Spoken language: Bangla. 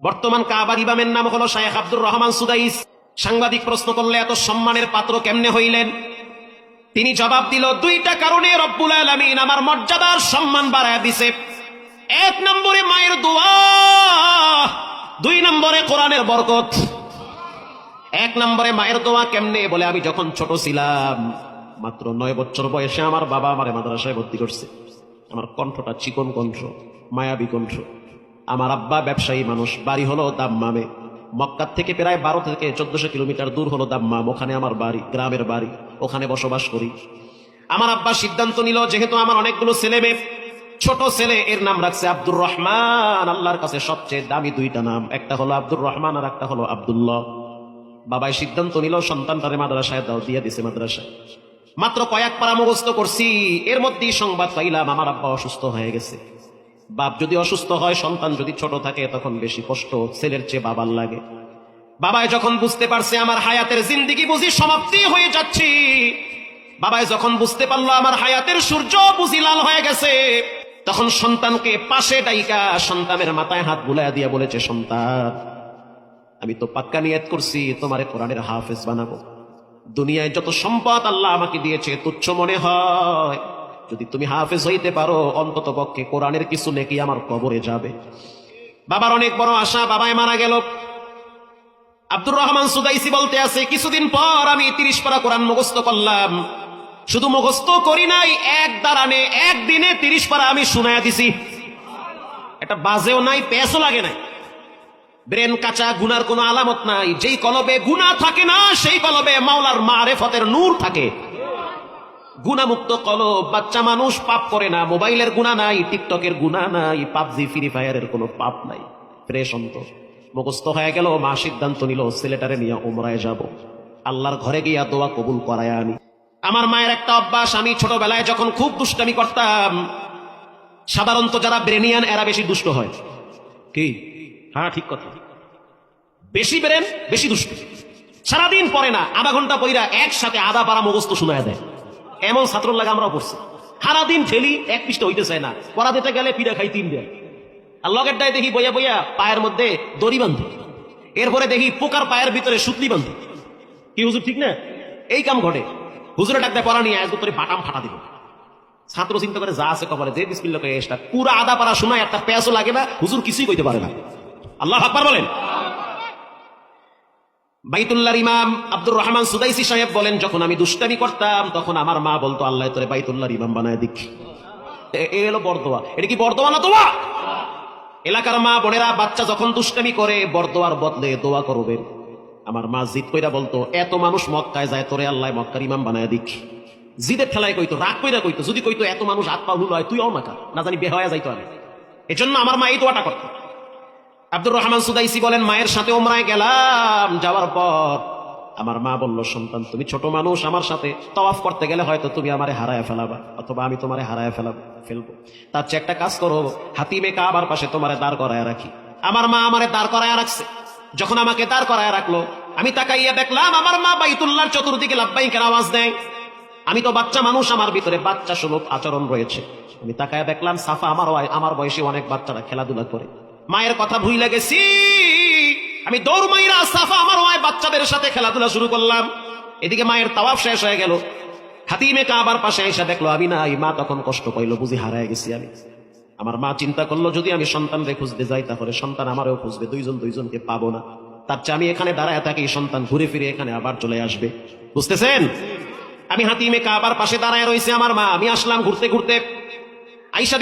বর্তমান কাবার ইমামের নাম হলো শায়েখ আব্দুর রহমান সুদাইস। সাংবাদিক প্রশ্ন করলে এত সম্মানের পাত্র কেমনে হইলেন? তিনি জবাব দিল, দুইটা কারণে রব্বুল আলামিন আমার মর্যাদার সম্মান বাড়ায় দিছে। এক নম্বরে মায়ের দোয়া, দুই নম্বরে কোরআনের বরকত। এক নম্বরে মায়ের দোয়া কেমনে বলে, আমি যখন ছোট ছিলাম, মাত্র 9 বছর বয়সে আমার বাবা আমারে মাদ্রাসায় ভর্তি করছে। আমার কণ্ঠটা চিকন কণ্ঠ, মায়াবী কণ্ঠ। আমার আব্বা ব্যবসায়ী মানুষ, বাড়ি হলো দাম্মামে। মক্কার থেকে প্রায় 12 থেকে 1400 কিলোমিটার দূর হলো দাম্মাম, ওখানে আমার বাড়ি, গ্রামের বাড়ি, ওখানে বসবাস করি। আমার আব্বা সিদ্ধান্ত নিল, যেহেতু আমার অনেকগুলো ছেলে মেয়ে, ছোট ছেলে এর নাম রাখছে আব্দুর রহমান। আল্লাহর কাছে সবচেয়ে দামি দুইটা নাম, একটা হলো আব্দুর রহমান আর একটা হলো আব্দুল্লাহ। বাবাই সিদ্ধান্ত নিল সন্তানটারে মাদ্রাসায় দাও, দিয়ে দিছে মাদ্রাসায়। মাত্র কয়েক পারা মুখস্থ করছি, এর মধ্যেই সংবাদ পাইলাম আমার আব্বা অসুস্থ হয়ে গেছে। বাপ যদি অসুস্থ হয়, সন্তান যদি ছোট থাকে, তখন বেশি কষ্ট ছেলের চেয়ে বাবার লাগে। বাবাই যখন বুঝতে পারছে আমার হায়াতের জিন্দেগি বুঝি সমাপ্তি হয়ে যাচ্ছে, বাবাই যখন বুঝতে পারলো আমার হায়াতের সূর্য বুঝি লাল হয়ে গেছে, তখন সন্তানকে পাশে ডাইকা সন্তানের মাথায় হাত বুলাইয়া দিয়া বলেছে, সন্তান, আমি তো পাক্কা নিয়ত করছি তোমারে কোরআনের হাফেজ বানাবো। দুনিয়ায় যত সম্পদ আল্লাহ আমাকে দিয়েছে তুচ্ছ মনে হয়, যদি তুমি হাফেজ হইতে পারো, অন্তত পক্ষে কোরআনের কিছু নেকি আমার কবরে যাবে। বাবার অনেক বড় আশা, বাবাই মারা গেল। আব্দুর রহমান সুদাইসি বলতে আছে, কিছুদিন পর আমি 30 পারা কোরআন মুখস্থ করলাম। শুধু মুখস্থ করি নাই, এক দাঁড়ানে একদিনে 30 পারা আমি শুনায়া দিছি। এটা বাজেও নাই, পেছও লাগে নাই। ব্রেন কাঁচা, গুনার কোনো আলামত নাই। যেই কলবে গুনাহ থাকে না, সেই কলবে মাওলার মারেফতের নূর থাকে। গুনামুক্ত কলব, বাচ্চা মানুষ পাপ করে না। মোবাইলের গুনাহ নাই, টিকটকের গুনাহ নাই, পাবজি ফ্রি ফায়ারের কোনো পাপ নাই। ফ্রেশ অন্তর। মুখস্থ হয়ে গেল, মা সিদ্ধান্ত নিল ছেলেটারে নিয়ে উমরায় যাব, আল্লাহর ঘরে গিয়া দোয়া কবুল করায় আনি। আমার মায়ের একটা অভ্যাস, আমি ছোটবেলায় যখন খুব দুষ্টামি করতাম, সাধারণত যারা ব্রেনিয়ান এরা বেশি দুষ্ট হয়। কি? হ্যাঁ, ঠিক কথা। বেশি ব্রেন, বেশি দুষ্ট। সারাদিন পড়ে না, আধা ঘন্টা পইরা একসাথে আধা পারা মুখস্থ শোনায় দেয়। এমন ছাত্র লাগে আমরাও পড়ছি। সারাদিন ফেলি, এক পৃষ্ঠা হইতে চায় না, পড়া দিতে গেলে পিড়া খাই 3 দিন। আর লগের ডায় দেখি বইয়া বইয়া পায়ের মধ্যে দড়ি বাঁধে, এরপরে দেখি পোকার পায়ের ভিতরে সুতলি বাঁধে। কি হুজুর, ঠিক না? এই কাম ঘটে। হুজুরে ডাক দেয়, পড়া নিয়ে একদম তোরে বাটাম ফাটা দিব। ছাত্র চিন্তা করে, যা আছে কপালে যে বিসমিল্লাহ করে এসটা পুরা আধা পারা শোনায়, একটা পেঁয়াজও লাগে না, হুজুর কিছুই কইতে পারে না। আল্লাহ আকবার বলেন। বাইতুল্লাহর ইমাম আব্দুর রহমান সুদাইসি সাহেব বলেন, যখন আমি দুষ্টামি করতাম, তখন আমার মা বলতো, আল্লাহ তোরে বাইতুল্লাহর ইমাম বানায় দিক। এ হলো বরদোয়া। এটা কি বরদোয়া না দোয়া? এলাকার মা বোনেরা বাচ্চা যখন দুষ্টামি করে, বরদোয়ার বদলে দোয়া করবেন। আমার মা জিদ কইরা বলতো, এত মানুষ মক্কায় যায়, তোরে আল্লাহ মক্কার ইমাম বানায় দিক। জিদের ঠেলায় কইতো, রাগ কইরা কইতো। যদি কইতো এত মানুষ হাত পা হুল হয়, তুই অমাকা, না জানি বে হয়ে যাইতো। আমি এজন্য আমার মা এই দোয়াটা করতো। আব্দুর রহমান সুদাইসি বলেন, মায়ের সাথে উমরায় গেলাম, যাওয়ার পর আমার মা বলল, সন্তান, তুমি ছোট মানুষ, আমার সাথে তাওয়াফ করতে গেলে হয়তো তুমি আমারে হারায় ফেলাবা, অথবা আমি তোমারে হারায় ফেলবো। তার চেয়ে একটা কাজ করো, হাতিমে কাবার পাশে তোমারে দাঁড় করায় রাখি। আমার মা আমারে দাঁড় করায় রাখছে। যখন আমাকে দাঁড় করায় রাখলো, আমি তাকাইয়া দেখলাম আমার মা বাইতুল্লাহর চতুর্দিকে লাব্বাইকের আওয়াজ দেয়। আমি তো বাচ্চা মানুষ, আমার ভিতরে বাচ্চা সুলভ আচরণ রয়েছে। আমি তাকাইয়া দেখলাম সাফা আমার বয়সী অনেক বাচ্চারা খেলাধুলা করে। মায়ের কথা ভুইলা গেছি, আমি দৌড় মাইরা সাফা আমার বাচ্চাদের সাথে খেলাধুলা শুরু করলাম। এদিকে মায়ের তাওয়াফ শেষ হয়ে গেল। হাতিমে কাবার পাশে এসে দেখলো আমি নাই। মা তখন কষ্ট পাইলো, বুঝি হারায় গেছি আমি। আমার মা চিন্তা করলো, যদি আমি সন্তানরে খুঁজতে যাই, তাহলে সন্তান আমারও খুঁজবে, দুইজনকে পাবো না। তার চেয়ে আমি এখানে দাঁড়ায় থাকি, সন্তান ঘুরে ফিরে এখানে আবার চলে আসবে। বুঝতেছেন? আমি হাতিমে কাবার পাশে দাঁড়ায় রয়েছে আমার মা। আমি আসলাম ঘুরতে ঘুরতে, আইসা